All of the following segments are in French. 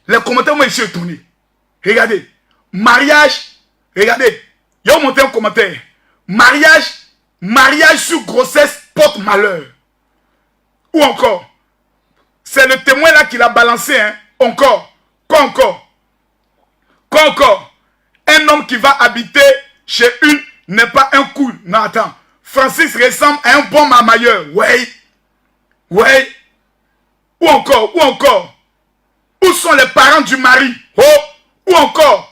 Les commentaires m'ont ici étonné. Regardez. Mariage. Regardez. Il y a monté un commentaire. Mariage sur grossesse porte malheur. Ou encore. C'est le témoin là qui l'a balancé. Hein. Encore. Quoi encore? Un homme qui va habiter chez une n'est pas un cool. Non, attends. Francis ressemble à un bon mamailleur. Ouais. Ou encore. Où sont les parents du mari? Oh. Ou encore.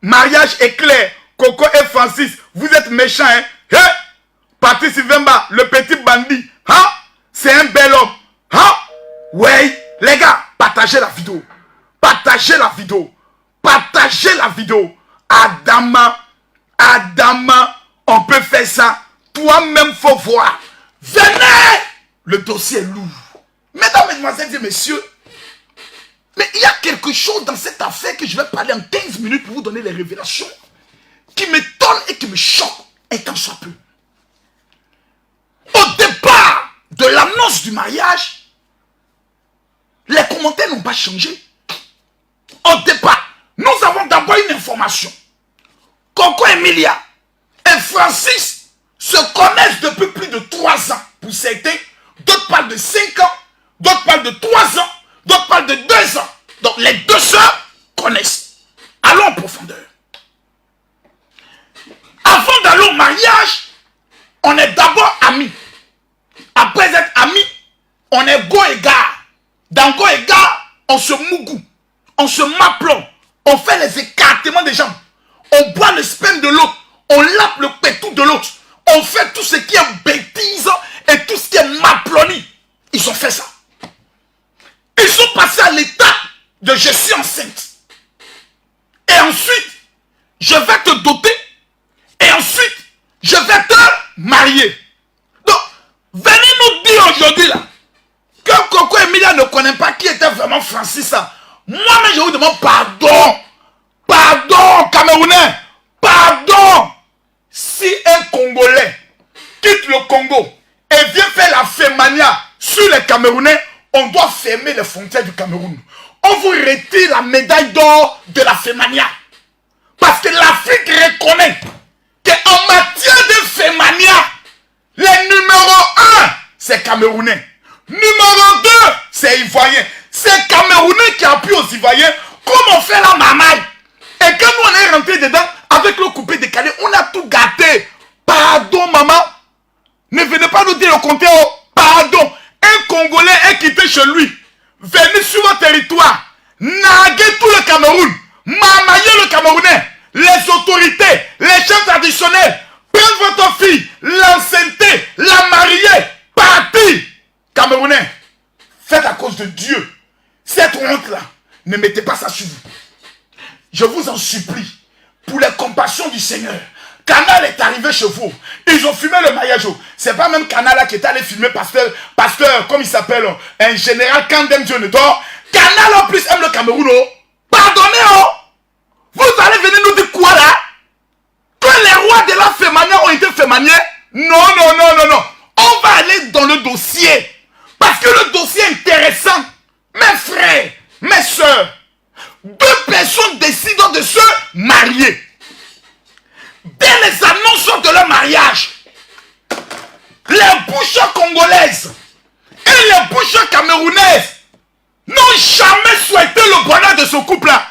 Mariage est clair. Coco et Francis, vous êtes méchants, hein? Hey! Patrice Vemba, le petit bandit. Hein? C'est un bel homme. Hein? Ouais. Les gars, partagez la vidéo. Adama, on peut faire ça. Toi-même, faut voir. Venez! Le dossier est lourd. Mesdames, mesdemoiselles et messieurs, mais il y a quelque chose dans cette affaire que je vais parler en 15 minutes pour vous donner les révélations qui m'étonnent et qui me choquent, un tant soit peu. Au départ de l'annonce du mariage, les commentaires n'ont pas changé. Au départ, nous avons d'abord une information. Coco Emilia et Francis se connaissent depuis plus de 3 ans. Pour certains, d'autres parlent de 5 ans, d'autres parlent de 3 ans, d'autres parlent de 2 ans. Donc les deux sœurs connaissent. Allons en profondeur. Avant d'aller au mariage, on est d'abord amis. Après être amis, on est go et gare. Dans go et gare, on se mougou. On se maplon. On fait les écartements des jambes. On boit le sperme de l'autre. On lappe le pétou de l'autre. On fait tout ce qui est bêtise et tout ce qui est maploni. Ils ont fait ça. Ils sont passés à l'étape de je suis enceinte. Et ensuite, je vais te doter. Et ensuite, je vais te marier. Donc, venez nous dire aujourd'hui là que Coco Emilia ne connaît pas qui était vraiment Francis. Moi-même, je vous demande pardon. Pardon, Camerounais. Pardon. Si un Congolais quitte le Congo et vient faire la fémania sur les Camerounais, on doit fermer les frontières du Cameroun. On vous retire la médaille d'or de la fémania. Parce que l'Afrique reconnaît qu'en matière de fémania, les numéro 1, c'est Camerounais. Numéro 2, c'est Ivoirien. C'est Camerounais qui appuie aux Ivoiriens comme on fait la mamaille. Et quand nous on est rentré dedans, avec le coupé décalé, on a tout gâté. Pardon maman. Ne venez pas nous dire le contraire. Pardon. Un Congolais est quitté chez lui. Venez sur votre territoire. Naguez tout le Cameroun. Mamaillez le Camerounais. Les autorités, les chefs traditionnels. Prendre votre fille, l'enceinter, la marier. Parti. Camerounais. Faites à cause de Dieu. Cette honte-là, ne mettez pas ça sur vous. Je vous en supplie, pour les compassions du Seigneur. Canal est arrivé chez vous. Ils ont filmé le mariage. C'est pas même Canal là qui est allé filmer pasteur, comme il s'appelle, un général Kandem Dionedor. Canal en plus aime le Cameroun. Pardonnez, vous allez venir nous dire quoi là? Que les rois de la fémania ont été fémaniés? Non. On va aller dans le dossier. Parce que le dossier est intéressant. Mes frères, mes soeurs, 2 personnes décident de se marier. Dès les annonces de leur mariage, les bouches congolaises et les bouches camerounaises n'ont jamais souhaité le bonheur de ce couple-là.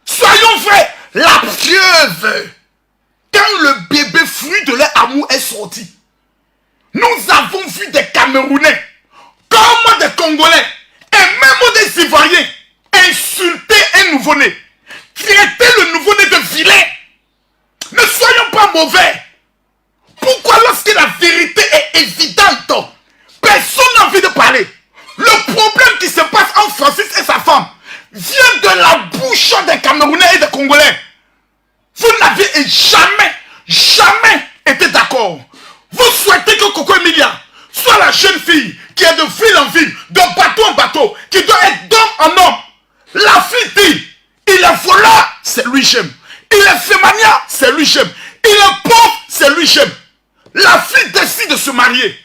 Soyons vrais, la preuve, quand le bébé fruit de leur amour est sorti, nous avons vu des Camerounais, comme des Congolais, et même des Ivoiriens, insulter un nouveau-né, traiter le nouveau-né de vilain. Ne soyons pas mauvais. Pourquoi lorsque la vérité est évidente, personne n'a envie de parler? Le problème qui se passe entre Francis et sa femme vient de la bouche des Camerounais et des Congolais. Vous n'avez jamais été d'accord. Vous souhaitez que Coco Emilia soit la jeune fille qui est de ville en ville, de bateau en bateau, qui doit être d'homme en homme. La fille dit, il est voleur, c'est lui j'aime. Il est fémania, c'est lui j'aime. Il est pauvre, c'est lui j'aime. La fille décide de se marier.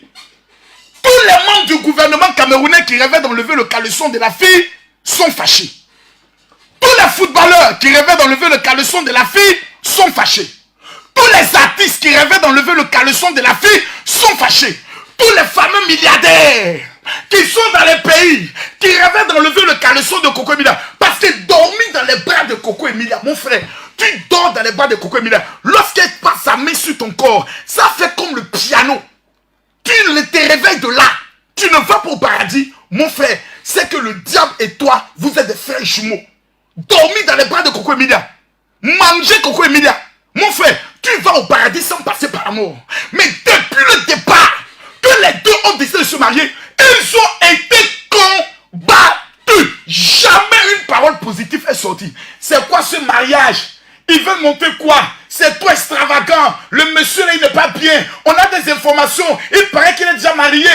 Tous les membres du gouvernement camerounais qui rêvaient d'enlever le caleçon de la fille sont fâchés. Tous les footballeurs qui rêvaient d'enlever le caleçon de la fille sont fâchés. Tous les artistes qui rêvaient d'enlever le caleçon de la fille sont fâchés. Tous les fameux milliardaires qui sont dans les pays, qui rêvaient d'enlever le caleçon de Coco Emilia. Parce que dormir dans les bras de Coco Emilia, mon frère, tu dors dans les bras de Coco Emilia. Lorsqu'elle passe sa main sur ton corps, ça fait comme le piano. Tu te réveilles de là. Tu ne vas pas au paradis. Mon frère, c'est que le diable et toi, vous êtes des frères jumeaux. Dormir dans les bras de Coco Emilia. Manger Coco Emilia. Mon frère, tu vas au paradis sans passer par la mort. Mais depuis le départ, que les deux ont décidé de se marier, ils ont été combattus. Jamais une parole positive est sortie. C'est quoi ce mariage? Ils veulent montrer quoi? C'est toi extravagant. Le monsieur là, il n'est pas bien. On a des informations. Il paraît qu'il est déjà marié.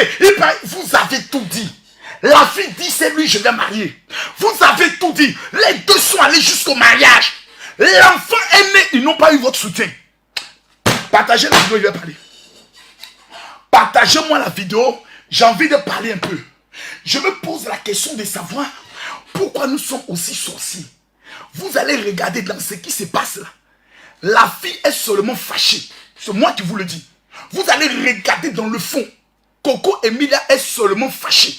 Vous avez tout dit. La fille dit c'est lui, je vais marier. Vous avez tout dit. Les deux sont allés jusqu'au mariage. L'enfant est né. Ils n'ont pas eu votre soutien. Partagez la vidéo, je vais parler. Partagez-moi la vidéo. J'ai envie de parler un peu. Je me pose la question de savoir pourquoi nous sommes aussi sorciers. Vous allez regarder dans ce qui se passe là. La fille est seulement fâchée. C'est moi qui vous le dis. Vous allez regarder dans le fond. Coco Emilia est seulement fâchée.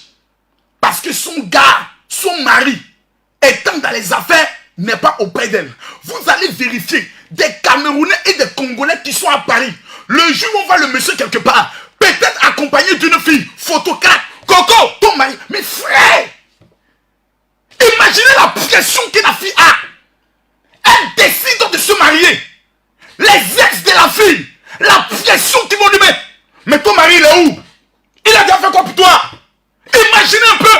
Parce que son gars, son mari, étant dans les affaires, n'est pas auprès d'elle. Vous allez vérifier des Camerounais et des Congolais qui sont à Paris. Le jour où on voit le monsieur quelque part, peut-être accompagné d'une fille, photocrate, Coco, ton mari, mes frères, imaginez la pression que la fille a. Elle décide de se marier. Les ex de la fille, la pression qu'ils vont lui mettre. Mais ton mari, il est où? Il a déjà fait quoi pour toi? Imaginez un peu.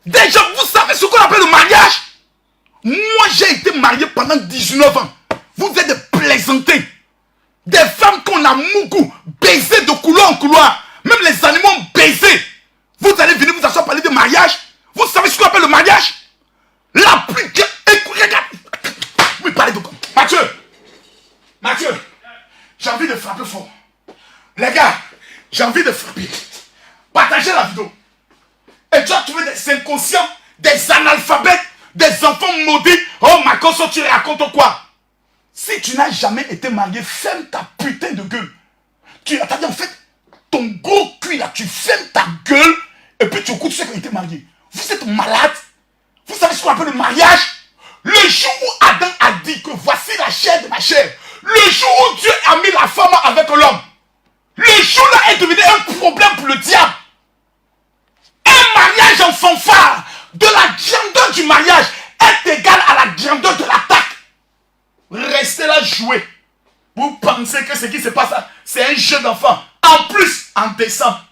Déjà, vous savez ce qu'on appelle le mariage? Moi, j'ai été marié pendant 19 ans. Vous êtes des plaisantés. Des femmes qu'on a beaucoup baisé de couloir en couloir. Même les animaux ont baisé. Vous allez venir vous asseoir parler de mariage. Vous savez ce qu'on appelle le mariage? La plus... Regarde. Oui, parlez de quoi? Mathieu, j'ai envie de frapper fort. Les gars, j'ai envie de frapper. Partagez la vidéo. Et tu as trouvé des inconscients, des analphabètes, des enfants maudits. Oh, ma gosse, tu racontes quoi? Si tu n'as jamais été marié, ferme ta putain de gueule. C'est-à-dire, en fait, ton gros cul là, tu fermes ta gueule et puis tu écoutes ceux qui ont été mariés. Vous êtes malade. Vous savez ce qu'on appelle le mariage? Le jour où Adam a dit que voici la chair de ma chair, le jour où Dieu a mis la femme avec l'homme, le jour-là est devenu un problème pour le diable. Un mariage en fanfare de la grandeur du mariage est égal à la grandeur de l'attaque. Restez là jouer. Vous pensez que ce qui se passe là, c'est un jeu d'enfant. En plus, en décembre.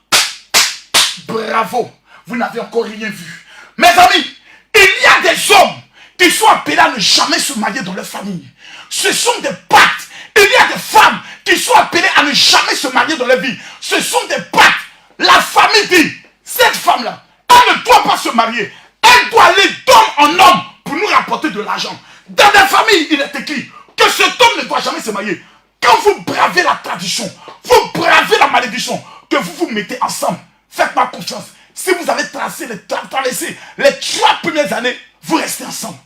Bravo. Vous n'avez encore rien vu. Mes amis, il y a des hommes qui sont appelés à ne jamais se marier dans leur famille. Ce sont des pactes. Il y a des femmes qui sont appelées à ne jamais se marier dans leur vie. Ce sont des pactes. La famille dit, cette femme-là, elle ne doit pas se marier. Elle doit aller d'homme en homme pour nous rapporter de l'argent. Dans la famille, il est écrit que cet homme ne doit jamais se marier. Quand vous bravez la tradition, vous bravez la malédiction, que vous vous mettez ensemble, faites-moi confiance. Si vous avez traversé les 3 premières années, vous restez ensemble.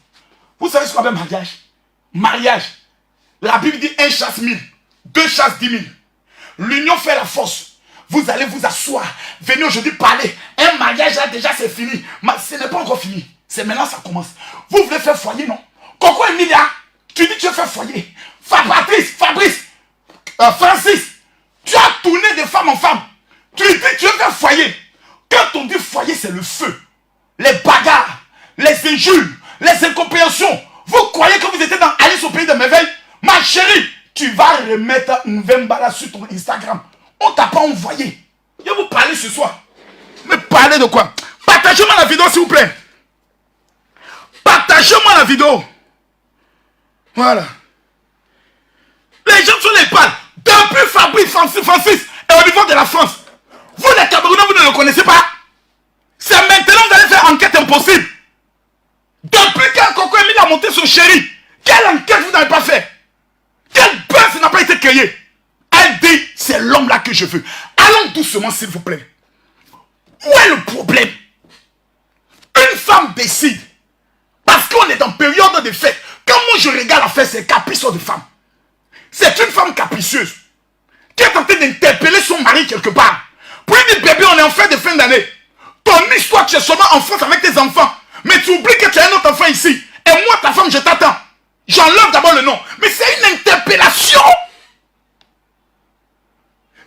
Vous savez ce qu'on appelle mariage? Mariage. La Bible dit 1 chasse 1000, 2 chasse 10 000. L'union fait la force. Vous allez vous asseoir. Venez aujourd'hui parler. Un mariage là déjà c'est fini. Mais ce n'est pas encore fini. C'est maintenant ça commence. Vous voulez faire foyer, non? Coco Emilia, tu dis que tu veux faire foyer. Fabrice, Francis, tu as tourné de femme en femme. Tu dis que tu veux faire foyer. Quand on dit foyer, c'est le feu. Les bagarres, les injures, les incompréhensions. Vous croyez que vous étiez dans Alice au pays de merveilles? Ma chérie, tu vas remettre un Vembala sur ton Instagram. On t'a pas envoyé. Je vais vous parler ce soir. Mais parler de quoi? Partagez-moi la vidéo s'il vous plaît. Partagez-moi la vidéo. Voilà. Les gens sont les parlent. Depuis Fabrice Francis et au niveau de la France. Vous les Camerounais, vous ne le connaissez pas. C'est maintenant que vous allez faire enquête impossible. Depuis quand Coco Emilia a monté son chéri, quelle enquête vous n'avez pas fait? Quelle buzz n'a pas été créée? Elle dit, c'est l'homme là que je veux. Allons doucement, s'il vous plaît. Où est le problème? Une femme décide. Parce qu'on est en période de fête. Quand moi je regarde la fête, c'est caprice de femme. C'est une femme capricieuse qui est en train d'interpeller son mari quelque part. Pour lui dire, bébé, on est en fête de fin d'année. Ton histoire, tu es seulement en France avec tes enfants. Mais tu oublies que tu as un autre enfant ici. Et moi, ta femme, je t'attends. J'enlève d'abord le nom. Mais c'est une interpellation.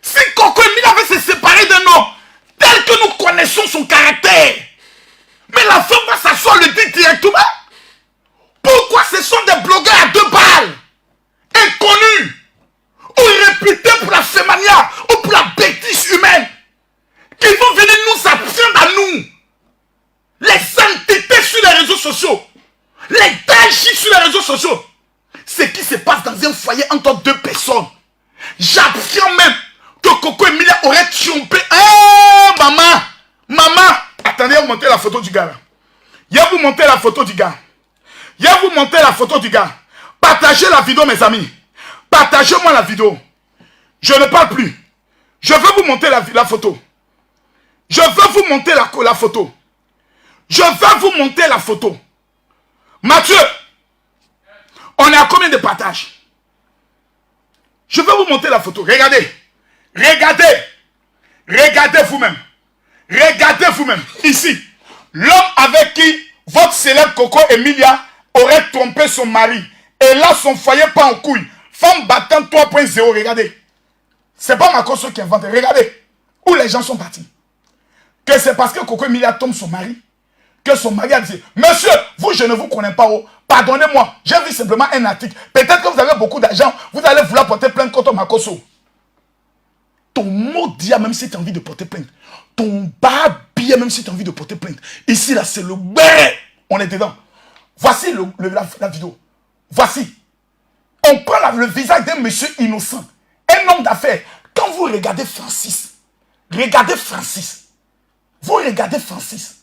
Si Coco Emilia avait se séparer d'un homme tel que nous connaissons son caractère, mais la femme va s'asseoir le dire directement. Pourquoi ce sont des blogueurs à 2 balles, inconnus, ou réputés pour la fémania, ou pour la bêtise humaine, qui vont venir nous apprendre à nous, les entités sur les réseaux sociaux, les dangers sur les réseaux sociaux, ce qui se passe dans un foyer entre 2 personnes. J'apprends même que Coco Emilia aurait trompé. Oh, maman, maman. Attendez, vous montez la photo du gars là. Je vais vous montrer la photo du gars. Je vais vous montrer la photo du gars. Partagez la vidéo, mes amis. Partagez-moi la vidéo. Je ne parle plus. Je veux vous montrer la photo. Je veux vous montrer la photo. Je veux vous montrer la photo. Mathieu, on est à combien de partages? Je vais vous montrer la photo. Regardez. Regardez. Regardez vous-même. Regardez vous-même. Ici. L'homme avec qui votre célèbre Coco Emilia aurait trompé son mari. Et là, son foyer pas en couille. Femme battante 3.0. Regardez. C'est pas ma cause qui invente. Regardez. Où les gens sont partis. Que c'est parce que Coco Emilia tombe son mari. Que son mari a dit, monsieur, vous, je ne vous connais pas. Oh. Pardonnez-moi. J'ai vu simplement un article. Peut-être que vous avez beaucoup d'argent. Vous allez vouloir porter plainte contre Makoso. Ton mot dit, même si tu as envie de porter plainte. Ton babillet, même si tu as envie de porter plainte. Ici, là, c'est le bé. On est dedans. Voici la vidéo. Voici. On prend le visage d'un monsieur innocent. Un homme d'affaires. Quand vous regardez Francis. Vous regardez Francis.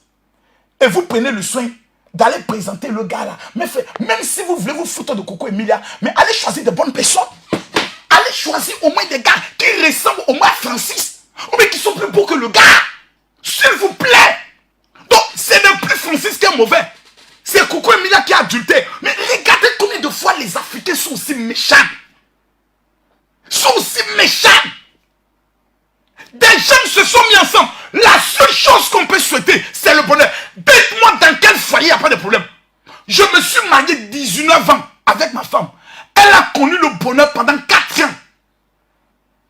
Et vous prenez le soin d'aller présenter le gars là. Mais même si vous voulez vous foutre de Coco Emilia, mais allez choisir de bonnes personnes. Allez choisir au moins des gars qui ressemblent au moins à Francis. Ou bien qui sont plus beaux que le gars. S'il vous plaît. Donc, ce n'est plus Francis qui est mauvais. C'est Coco Emilia qui est adultère. Mais regardez combien de fois les Africains sont aussi méchants. Des gens se sont mis ensemble. La seule chose qu'on peut souhaiter, c'est le bonheur. Dites-moi dans quel foyer il n'y a pas de problème. Je me suis marié 19 ans avec ma femme. Elle a connu le bonheur pendant 4 ans.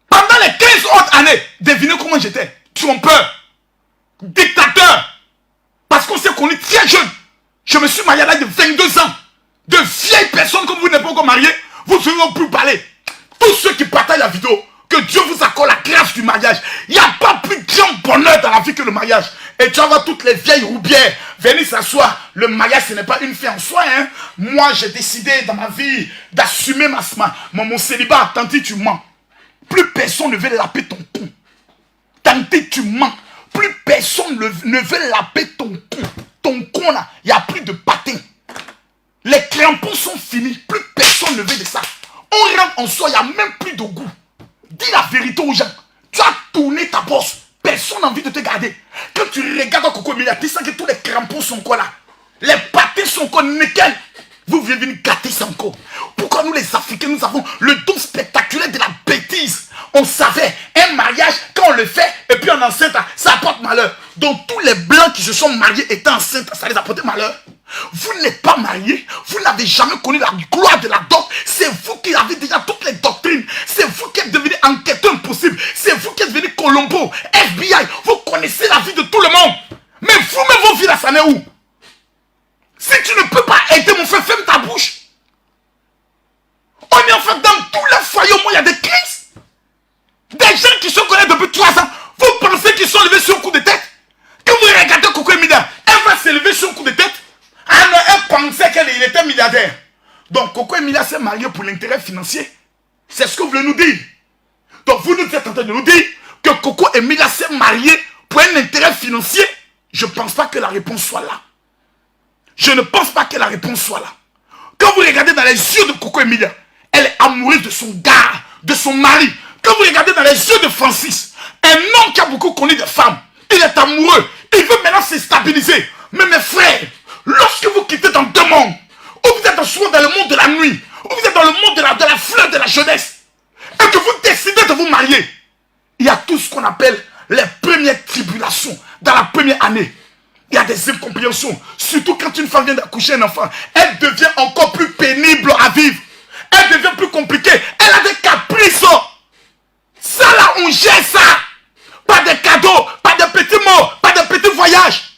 Pendant les 15 autres années, devinez comment j'étais. Trompeur. Dictateur. Parce qu'on s'est connus très jeune. Je me suis marié à l'âge de 22 ans. De vieilles personnes comme vous n'êtes pas encore mariés, vous ne pouvez plus parler. Tous ceux qui partagent la vidéo, que Dieu vous accorde la grâce du mariage. Il n'y a pas plus grand bonheur dans la vie que le mariage. Et tu vas voir toutes les vieilles roubières venir s'asseoir. Le mariage, ce n'est pas une fin en soi. Hein. Moi, j'ai décidé dans ma vie d'assumer mon célibat. Tanti, tu mens. Plus personne ne veut laper ton con. Tanti, tu mens. Plus personne ne veut laper ton con. Ton con là, il n'y a plus de patin. Les crampons sont finis. Plus personne ne veut de ça. On rentre en soi, il n'y a même plus de goût. Dis la vérité aux gens. Tu as tourné ta bosse. Personne n'a envie de te garder. Quand tu regardes Coco Emilia, tu sens que tous les crampons sont quoi là. Les patins sont quoi nickel. Vous venez venir gâter ça encore. Pourquoi nous les Africains, nous avons le don spectaculaire de la bêtise. On savait, un mariage, quand on le fait, et puis en enceinte, ça apporte malheur. Donc tous les blancs qui se sont mariés étant enceintes, ça les apporte malheur. Vous n'êtes pas mariés, vous n'avez jamais connu la gloire de la dot. C'est vous qui avez déjà toutes les doctrines. C'est vous qui êtes devenu enquêteur impossible. C'est vous qui êtes devenu Colombo, FBI. Vous connaissez la vie de tout le monde. Mais vous-même, vos vies là, ça n'est où? Si tu ne peux pas aider mon frère, ferme ta bouche. On est en fait dans tous les foyers, au moins il y a des crises. Des gens qui se connaissent depuis 3 ans. Vous pensez qu'ils sont levés sur un coup de tête? Quand vous regardez Coco Emilia, elle va se lever sur un coup de tête. Ah non, elle pensait qu'il était milliardaire. Donc Coco Emilia s'est mariée pour l'intérêt financier. C'est ce que vous voulez nous dire. Donc vous nous êtes en train de nous dire que Coco Emilia s'est mariée pour un intérêt financier. Je ne pense pas que la réponse soit là. Je ne pense pas que la réponse soit là. Quand vous regardez dans les yeux de Coco Emilia, elle est amoureuse de son gars, de son mari. Quand vous regardez dans les yeux de Francis, Un homme qui a beaucoup connu des femmes, il est amoureux, il veut maintenant se stabiliser. Mais mes frères, lorsque vous quittez dans deux mondes, ou vous êtes souvent dans le monde de la nuit, ou vous êtes dans le monde de la fleur de la jeunesse, et que vous décidez de vous marier, il y a tout ce qu'on appelle les premières tribulations dans la première année. Il y a des incompréhensions. Surtout quand une femme vient d'accoucher un enfant, elle devient encore plus pénible à vivre. Elle devient plus compliquée. Elle a des caprices. Ça là, on gère ça. Pas de cadeaux, pas de petits mots, pas de petits voyages.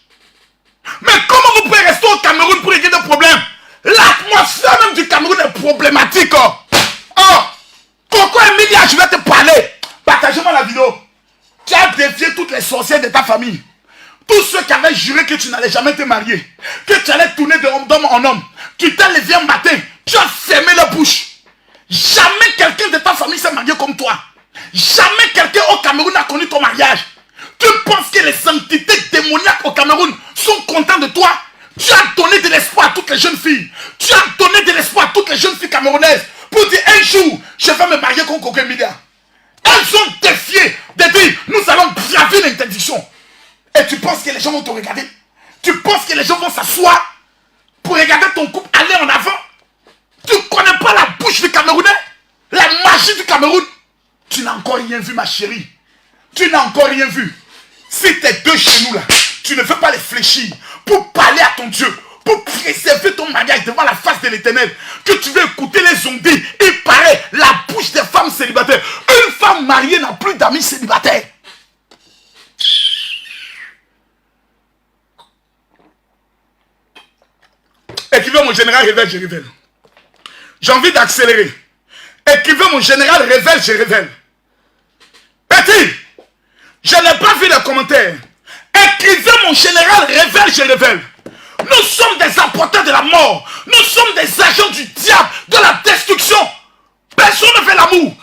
Mais comment vous pouvez rester au Cameroun pour régler des problèmes? L'atmosphère même du Cameroun est problématique. Oh, Coco Emilia, je vais te parler. Partagez-moi la vidéo. Tu as défié toutes les sorcières de ta famille. Tous ceux qui avaient juré que tu n'allais jamais te marier, que tu allais tourner d'homme en homme. Tu t'es levé un matin, tu as fermé la bouche. Jamais quelqu'un de ta famille s'est marié comme toi. Jamais quelqu'un au Cameroun n'a connu ton mariage. Tu penses que les entités démoniaques au Cameroun sont contents de toi? Tu as donné de l'espoir à toutes les jeunes filles. Tu as donné de l'espoir à toutes les jeunes filles camerounaises pour dire un jour, je vais me marier comme Coco Emilia. Elles ont défié de dire, nous allons braver l'interdiction. Et tu penses que les gens vont te regarder? Tu penses que les gens vont s'asseoir pour regarder ton couple aller en avant? Tu ne connais pas la bouche du Camerounais? La magie du Cameroun? Tu n'as encore rien vu, ma chérie. Tu n'as encore rien vu. Si tes deux genoux là, tu ne veux pas les fléchir pour parler à ton Dieu, pour préserver ton mariage devant la face de l'Éternel, que tu veux écouter les ondits, il paraît la bouche des femmes célibataires. Une femme mariée n'a plus d'amis célibataires. Écrivez mon général, révèle, je révèle. J'ai envie d'accélérer. Écrivez mon général, révèle, je révèle. Petit, je n'ai pas vu les commentaires. Écrivez mon général, révèle, je révèle. Nous sommes des apporteurs de la mort. Nous sommes des agents du diable, de la destruction. Personne ne fait l'amour.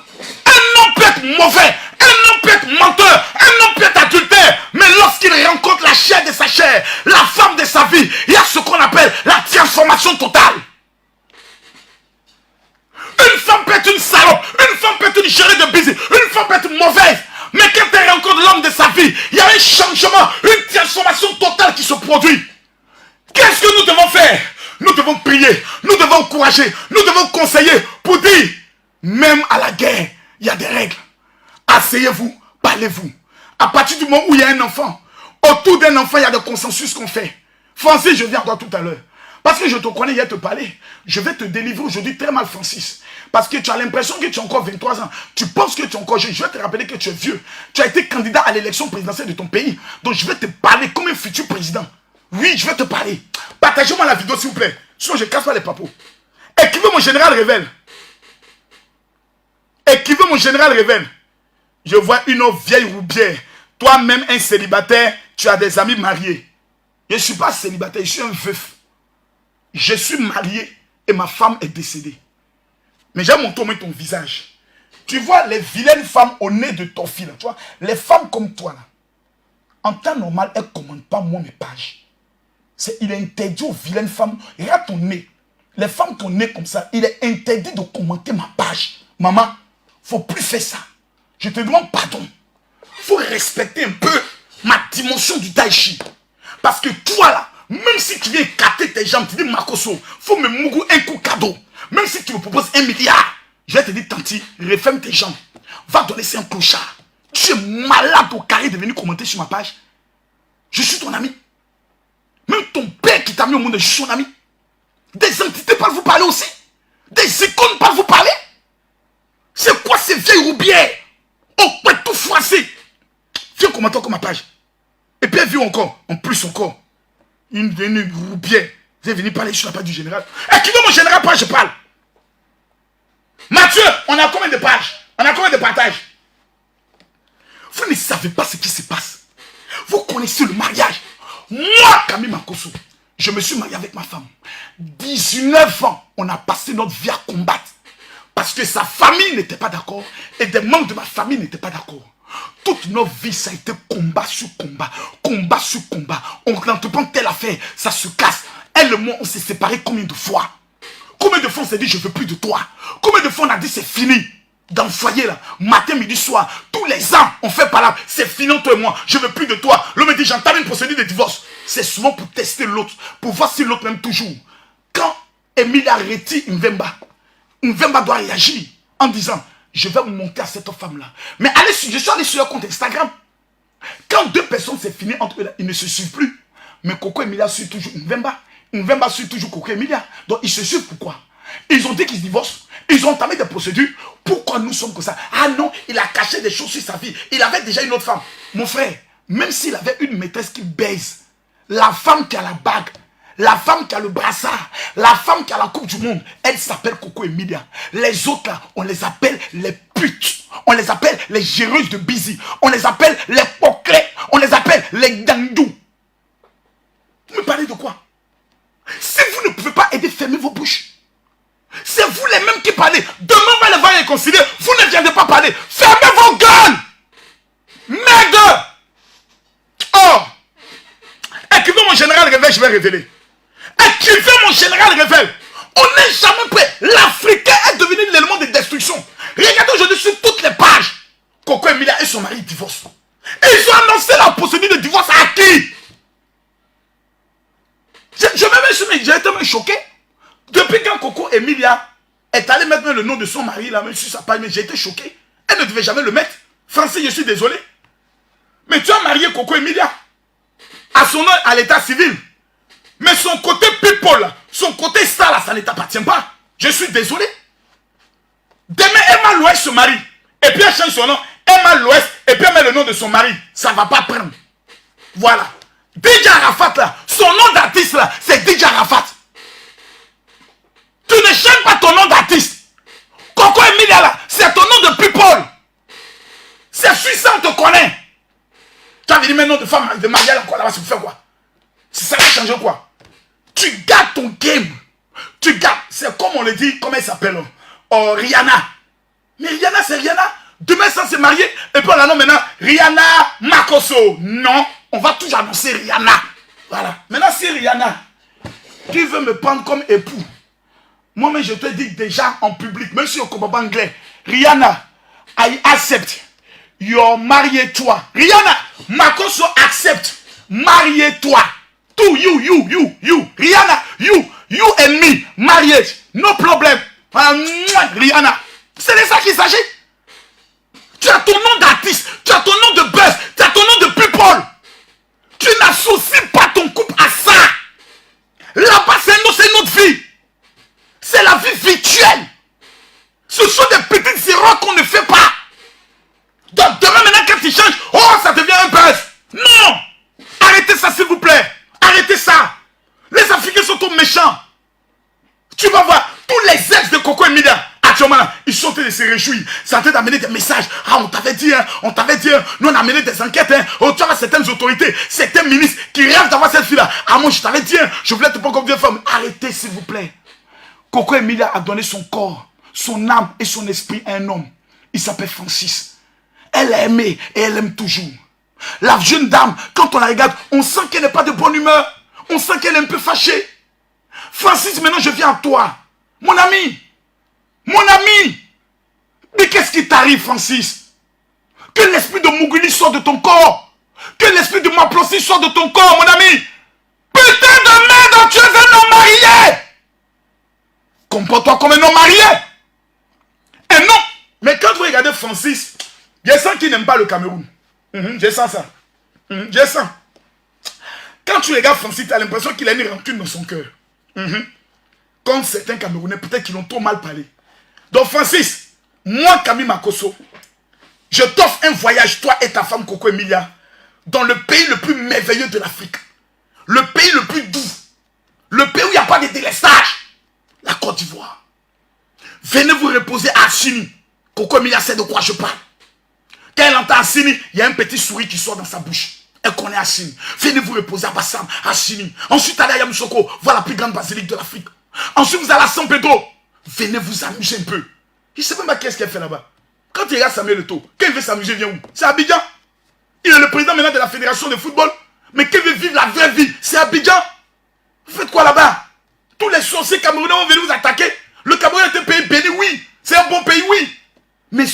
Un homme peut être mauvais. Un homme peut être menteur. Un homme peut être adultère. Mais lorsqu'il rencontre la chair de sa chair, la femme de sa vie, il y a ce qu'on appelle la transformation totale. Une femme peut être une salope. Une femme peut être une gérée de baiser. Une femme peut être mauvaise. Mais quand elle rencontre l'homme de sa vie, il y a un changement, une transformation totale qui se produit. Qu'est-ce que nous devons faire? Nous devons prier, nous devons encourager, nous devons conseiller pour dire, même à la guerre, il y a des règles. Asseyez-vous, parlez-vous. À partir du moment où il y a un enfant, autour d'un enfant, il y a des consensus qu'on fait. Francis, je viens encore tout à l'heure. Parce que je te connais, hier te parler. Je vais te délivrer aujourd'hui très mal, Francis. Parce que tu as l'impression que tu as encore 23 ans. Tu penses que tu es encore jeune. Je vais te rappeler que tu es vieux. Tu as été candidat à l'élection présidentielle de ton pays. Donc je vais te parler comme un futur président. Oui, je vais te parler. Partagez-moi la vidéo, s'il vous plaît. Sinon, je ne casse pas les papos. Écrivez mon général révèle. Écrivez mon général révèle. Je vois une vieille roubière. Toi-même, un célibataire, tu as des amis mariés. Je ne suis pas célibataire, je suis un veuf. Je suis marié et ma femme est décédée. Mais j'ai montré au moins ton visage. Tu vois les vilaines femmes au nez de ton fils. Tu vois, les femmes comme toi, là, en temps normal, elles ne commandent pas moi mes pages. Il est interdit aux vilaines femmes. Regarde ton nez. Les femmes ton nez comme ça, il est interdit de commenter ma page. Maman, il ne faut plus faire ça. Je te demande pardon. Il faut respecter un peu ma dimension du tai chi. Parce que toi là, même si tu viens écarter tes jambes, tu dis Makoso, il faut me mougou un coup cadeau. Même si tu me proposes 1 milliard, je vais te dire, Tanti, referme tes jambes. Va donner ça un clochard. Tu es malade au carré de venir commenter sur ma page. Je suis ton ami. Même ton père qui t'a mis au monde, je suis son ami. Des entités peuvent vous parler aussi. Des icônes peuvent vous parler. C'est quoi ces vieilles roubières? On peut tout froisser. Viens commenter encore ma page. Et puis elle vit encore, en plus encore. Une roubière. Vous êtes venu parler sur la page du général. Écrivez mon général, pas je parle. Mathieu, on a combien de pages? On a combien de partages? Vous ne savez pas ce qui se passe. Vous connaissez le mariage. Moi, Camille Makoso, je me suis marié avec ma femme. 19 ans, on a passé notre vie à combattre. Parce que sa famille n'était pas d'accord et des membres de ma famille n'étaient pas d'accord. Toute notre vie, ça a été combat sur combat. Combat sur combat. On entreprend telle affaire, ça se casse. Elle et moi, on s'est séparés combien de fois? Combien de fois on s'est dit, je ne veux plus de toi? Combien de fois on a dit, c'est fini? dans le foyer là, matin, midi, soir, tous les ans, on fait par là, c'est fini toi et moi, je veux plus de toi. L'homme me dit, j'entame une procédure de divorce. C'est souvent pour tester l'autre, pour voir si l'autre m'aime toujours. Quand Emilia retire Mvemba doit réagir en disant, je vais monter à cette femme-là. Mais allez, je suis allé sur leur compte Instagram. Quand deux personnes, c'est fini entre eux, là, ils ne se suivent plus. Mais Coco Emilia suit toujours Mvemba. Mvemba suit toujours Coco Emilia. Donc ils se suivent pourquoi? Ils ont dit qu'ils se divorcent. Ils ont entamé des procédures. Pourquoi nous sommes comme ça? Ah non, il a caché des choses sur sa vie. Il avait déjà une autre femme. Mon frère, même s'il avait une maîtresse qui baise, la femme qui a la bague, la femme qui a le brassard, la femme qui a la coupe du monde, elle s'appelle Coco Emilia. Les autres là, on les appelle les putes. On les appelle les géreuses de busy. On les appelle les poclés. On les appelle les dandous. Vous me parlez de quoi? Si vous ne pouvez pas aider, fermez vos bouches. C'est vous les mêmes qui parlez. Demain, on va les voir réconcilier. Vous ne viendrez pas parler. Fermez vos gueules. Merde. Oh. Écrivez mon général révèle, je vais révéler. Écrivez mon général révèle. On n'est jamais prêt. L'Africain est devenu l'élément de destruction. Regardez aujourd'hui sur toutes les pages. Coco Emilia et son mari divorcent. Et ils ont annoncé la procédure de divorce à qui? J'ai été même choqué. Depuis quand Coco Emilia est allée mettre le nom de son mari là, même sur sa page, j'ai été choqué. Elle ne devait jamais le mettre. Francis, je suis désolé. Mais tu as marié Coco Emilia à son nom à l'état civil. Mais son côté people, son côté star là, ça ne t'appartient pas. Je suis désolé. Demain, Emma Loès se marie. Et puis elle change son nom. Emma Loès. Et puis elle met le nom de son mari. Ça ne va pas prendre. Voilà. DJ Arafat là, son nom d'artiste là, c'est DJ Arafat. Tu ne changes pas ton nom d'artiste. Coco Emilia là, c'est ton nom de people. C'est suissant, on te connaît. Tu as dit maintenant de femme de mariage encore là-bas, c'est pour faire quoi? Ça va changer quoi? Tu gardes ton game. Tu gardes, c'est comme on le dit, comment elle s'appelle? Oh, Rihanna. Mais Rihanna, c'est Rihanna. Demain, ça s'est marié. Et puis on annonce maintenant Rihanna Makosso. Non, on va toujours annoncer Rihanna. Voilà. Maintenant, si Rihanna, tu veux me prendre comme époux, moi-même, je te dis déjà en public, même si on ne comprend pas anglais, Rihanna, I accept. You're marié-toi. Rihanna, Makosso accept. Marié-toi. To you. Rihanna, you and me. Marriage. No problem. Rihanna. C'est de ça qu'il s'agit. Tu as ton nom d'artiste. Tu as ton nom de buzz. Tu as ton nom de people. Tu n'associes pas ton couple à ça. Là-bas, c'est une autre vie. C'est la vie virtuelle. Ce sont des petites erreurs qu'on ne fait pas. Donc demain maintenant quand tu changes, oh ça devient un buzz. Non. Arrêtez ça s'il vous plaît. Arrêtez ça. Les Africains sont trop méchants. Tu vas voir, tous les ex de Coco Emilia, actuellement, ils sont en train de se réjouir. C'est en train d'amener des messages. Ah, on t'avait dit, hein, nous on a mené des enquêtes. Hein. Oh, tu as certaines autorités, certains ministres qui rêvent d'avoir cette fille-là. Ah, moi je t'avais dit, hein, je voulais te prendre comme vieille femme. Arrêtez s'il vous plaît. Coco Emilia a donné son corps, son âme et son esprit à un homme. Il s'appelle Francis. Elle a aimé et elle aime toujours. La jeune dame, quand on la regarde, on sent qu'elle n'est pas de bonne humeur. On sent qu'elle est un peu fâchée. Francis, maintenant je viens à toi. Mon ami. Mon ami. Mais qu'est-ce qui t'arrive, Francis? Que l'esprit de Muguli sorte de ton corps. Que l'esprit de Maplossi sorte de ton corps, mon ami. Putain de merde, tu es un homme marié. Comporte-toi comme un homme marié. Et non. Mais quand vous regardez Francis, je sens qu'il n'aime pas le Cameroun. Je sens ça. Je sens. Quand tu regardes Francis, tu as l'impression qu'il a une rancune dans son cœur. Comme certains Camerounais, peut-être qu'ils l'ont trop mal parlé. Donc Francis, moi Camille Makosso, je t'offre un voyage, toi et ta femme Coco Emilia, dans le pays le plus merveilleux de l'Afrique. Le pays le plus doux. Le pays où il n'y a pas de délestage. La Côte d'Ivoire. Venez vous reposer à Assini. Coco Emilia sait de quoi je parle. Quand elle entend Assini, il y a un petit souris qui sort dans sa bouche. Elle connaît Assini. Venez vous reposer à Bassam, Assini. Ensuite, allez à Yamoussoukro, voir la plus grande basilique de l'Afrique. Ensuite, vous allez à San Pedro. Venez vous amuser un peu. Je ne sais même pas qu'est-ce qu'elle fait là-bas. Quand il regarde Samuel Eto'o, quand il veut s'amuser, il vient où? C'est Abidjan. Il est le président maintenant de la fédération de football. Mais qui veut vivre la vraie vie? C'est Abidjan. Vous faites quoi là-bas? Tous les sorciers camerounais vont venir vous attaquer. Le Cameroun est un pays béni, oui. C'est un bon pays, oui. Mais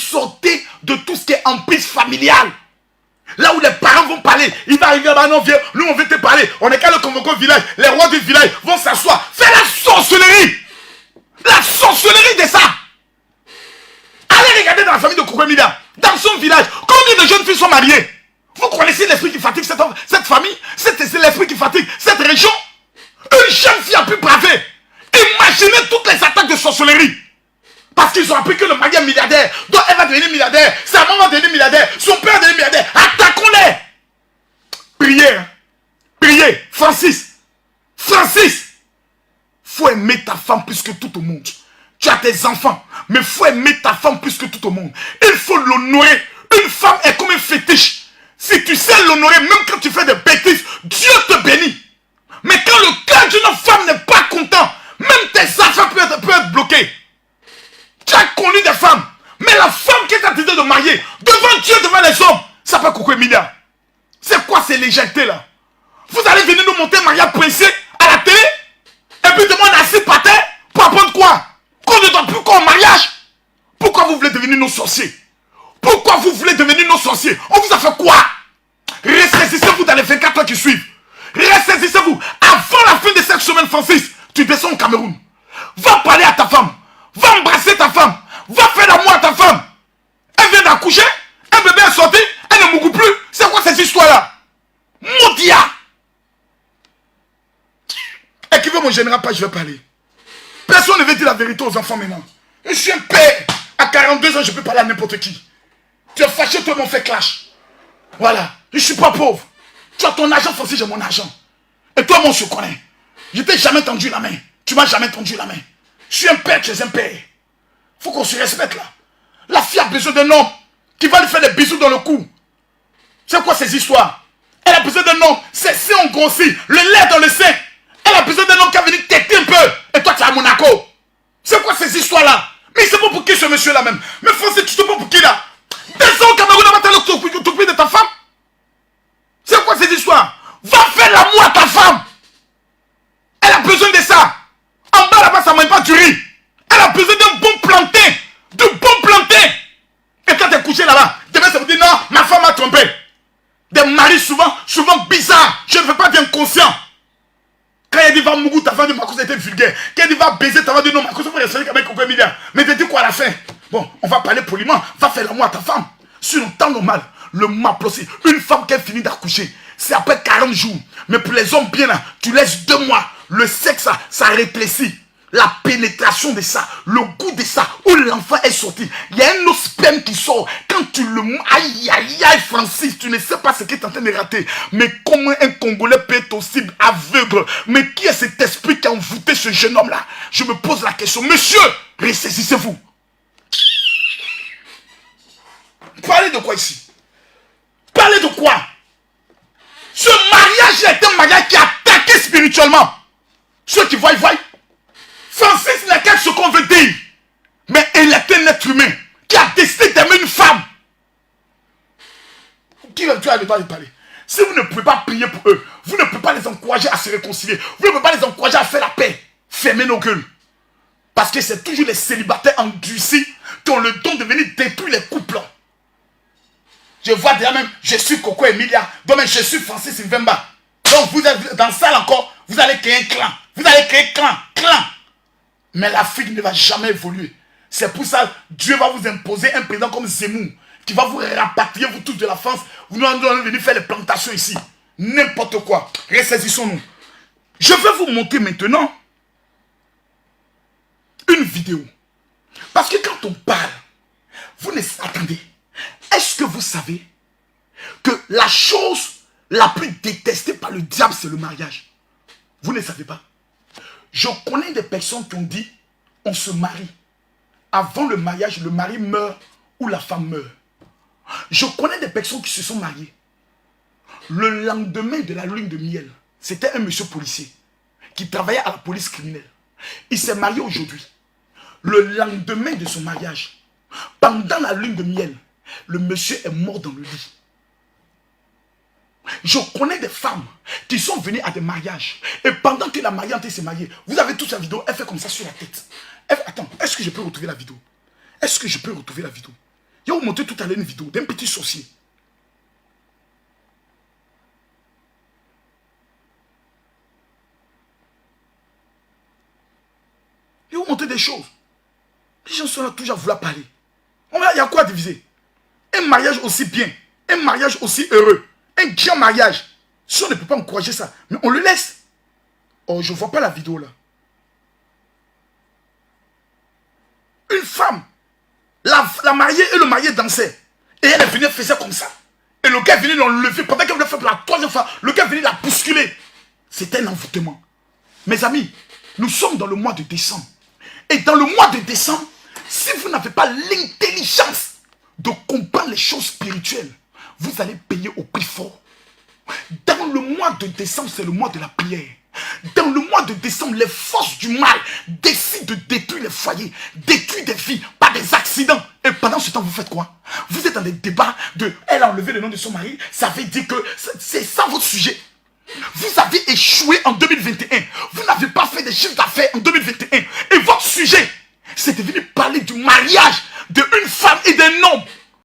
Ah non, viens, nous on veut te parler. On est qu'à le convoquer au village. Les rois du village vont s'asseoir. Fais la sorcellerie. La sorcellerie de ça. Allez regarder dans la famille de Coco Emilia. Dans son village, combien de jeunes filles sont mariées? Vous connaissez l'esprit qui fatigue cette famille? C'est l'esprit qui fatigue cette région. Une jeune fille a pu braver. Imaginez toutes les attaques de sorcellerie. Parce qu'ils ont appris que le mari est milliardaire. Donc elle va devenir milliardaire. Sa maman va devenir milliardaire. Son père va devenir milliardaire. Attaquons-les. Priez. Hein. Priez. Francis. Francis. Faut aimer ta femme plus que tout au monde. Tu as tes enfants. Mais faut aimer ta femme plus que tout au monde. Il faut l'honorer. Une femme est comme un fétiche. Si tu sais l'honorer, même quand tu fais des bêtises, Dieu te bénit. Mais quand le cœur d'une femme n'est pas content, même tes affaires peuvent être bloquées. Tu as connu des femmes, mais la femme qui est en train de marier, devant Dieu, devant les hommes, ça s'appelle Coco Emilia. C'est quoi ces légèretés là? Vous allez venir nous monter Maria Princé à la télé, et puis demander à assis par terre, pour apprendre quoi? Qu'on ne donne plus qu'au mariage. Pourquoi vous voulez devenir nos sorciers? Pourquoi vous voulez devenir nos sorciers? On vous a fait quoi? Ressaisissez-vous dans les 24 heures qui suivent. Ressaisissez-vous. Avant la fin de cette semaine, Francis, tu descends au Cameroun. Va parler à ta femme. Va embrasser ta femme. Va faire l'amour à ta femme. Elle vient d'accoucher. Un bébé est sorti. Elle ne mougue plus. C'est quoi cette histoire-là? Maudia. Et qui veut me gêner pas, je vais parler. Personne ne veut dire la vérité aux enfants maintenant. Je suis un père. À 42 ans, je peux parler à n'importe qui. Tu es fâché, toi, mon fait clash. Voilà. Je ne suis pas pauvre. Tu as ton argent, Francis, j'ai mon argent. Et toi, moi, on se connaît. Je t'ai jamais tendu la main. Tu m'as jamais tendu la main. Je suis un père, tu es un père. Faut qu'on se respecte là. La fille a besoin d'un homme qui va lui faire des bisous dans le cou. C'est quoi ces histoires? Elle a besoin d'un homme, ses seins ont grossi, le lait dans le sein. Elle a besoin d'un homme qui va venir têter un peu. Et toi, tu es à Monaco. C'est quoi ces histoires-là? Mais il se prend pour qui ce monsieur-là même? Mais Francis, tu te prends pour qui là? Descends au Cameroun, va t'occuper de ta femme. C'est quoi ces histoires? Va faire l'amour à ta femme. Elle a besoin de ça. En bas là-bas, ça ne mange pas du riz. Elle a besoin d'un bon plantain. De bon plantain. Et quand tu es couché là-bas, demain ça vous dit non, ma femme m'a trompé. Des maris souvent bizarres. Je ne veux pas être inconscient. Quand elle dit va mourir, ta femme dit ma cause était vulgaire. Quand elle dit va baiser, ta femme dit non, ma cause va rester avec Coco Emilia. Mais tu dis quoi à la fin? Bon, on va parler poliment. Va faire l'amour à ta femme. Sur le temps normal, le maplosé, une femme qui a fini d'accoucher, c'est après 40 jours. Mais pour les hommes bien là, tu laisses 2 mois. Le sexe, ça rétrécit. La pénétration de ça, le goût de ça, où l'enfant est sorti. Il y a un autre sperme qui sort. Quand tu le... Aïe, aïe, aïe, Francis, tu ne sais pas ce qui est en train de rater. Mais comment un Congolais peut être aussi aveugle? Mais qui est cet esprit qui a envoûté ce jeune homme-là? Je me pose la question. Monsieur, ressaisissez-vous. Parlez de quoi ici? Parlez de quoi? Ce mariage est un mariage qui a attaqué spirituellement. Ceux qui voient, ils voient. Francis n'est qu'à ce qu'on veut dire. Mais il est un être humain qui a décidé d'aimer une femme. Qui tu as le droit de parler? Si vous ne pouvez pas prier pour eux, vous ne pouvez pas les encourager à se réconcilier, vous ne pouvez pas les encourager à faire la paix, fermez nos gueules. Parce que c'est toujours les célibataires endurcis qui ont le don de venir détruire les couples. Je vois déjà même, je suis Coco Emilia, donc je suis Francis Mvemba. Donc vous êtes dans ça encore, vous allez créer un clan. Vous allez créer clan. Mais l'Afrique ne va jamais évoluer. C'est pour ça que Dieu va vous imposer un président comme Zemmour, qui va vous rapatrier, vous tous de la France. Vous nous allez venir faire les plantations ici. N'importe quoi. Ressaisissons-nous. Je vais vous montrer maintenant une vidéo. Parce que quand on parle, vous ne... Attendez. Est-ce que vous savez que la chose la plus détestée par le diable, c'est le mariage? Vous ne savez pas. Je connais des personnes qui ont dit, on se marie. Avant le mariage, le mari meurt ou la femme meurt. Je connais des personnes qui se sont mariées. Le lendemain de la lune de miel, c'était un monsieur policier qui travaillait à la police criminelle. Il s'est marié aujourd'hui. Le lendemain de son mariage, pendant la lune de miel, le monsieur est mort dans le lit. Je connais des femmes qui sont venues à des mariages. Et pendant que la mariante s'est mariée, vous avez toute la vidéo, elle fait comme ça sur la tête. Attends, est-ce que je peux retrouver la vidéo? Est-ce que je peux retrouver la vidéo? Je vais vous montrer tout à l'heure une vidéo d'un petit sorcier. vous montrer des choses. Les gens sont là toujours à vouloir parler. Il y a quoi à diviser? Un mariage aussi bien, un mariage aussi heureux, un grand mariage. Si on ne peut pas encourager ça, mais on le laisse. Oh, je ne vois pas la vidéo là. Une femme, la mariée et le marié dansaient. Et elle est venue faire ça comme ça. Et le gars est venu l'enlever. Pendant qu'elle voulait faire pour la troisième fois, le gars est venu la bousculer. C'était un envoûtement. Mes amis, nous sommes dans le mois de décembre. Et dans le mois de décembre, si vous n'avez pas l'intelligence de comprendre les choses spirituelles, vous allez payer au prix fort. Dans le mois de décembre, c'est le mois de la prière. Dans le mois de décembre, les forces du mal décident de détruire les foyers, détruire des vies par des accidents. Et pendant ce temps, vous faites quoi? Vous êtes dans des débats de « elle a enlevé le nom de son mari », ça veut dire que c'est ça votre sujet. Vous avez échoué en 2021. Vous n'avez pas fait de chiffre d'affaires en 2021. Et votre sujet, c'est de venir parler du mariage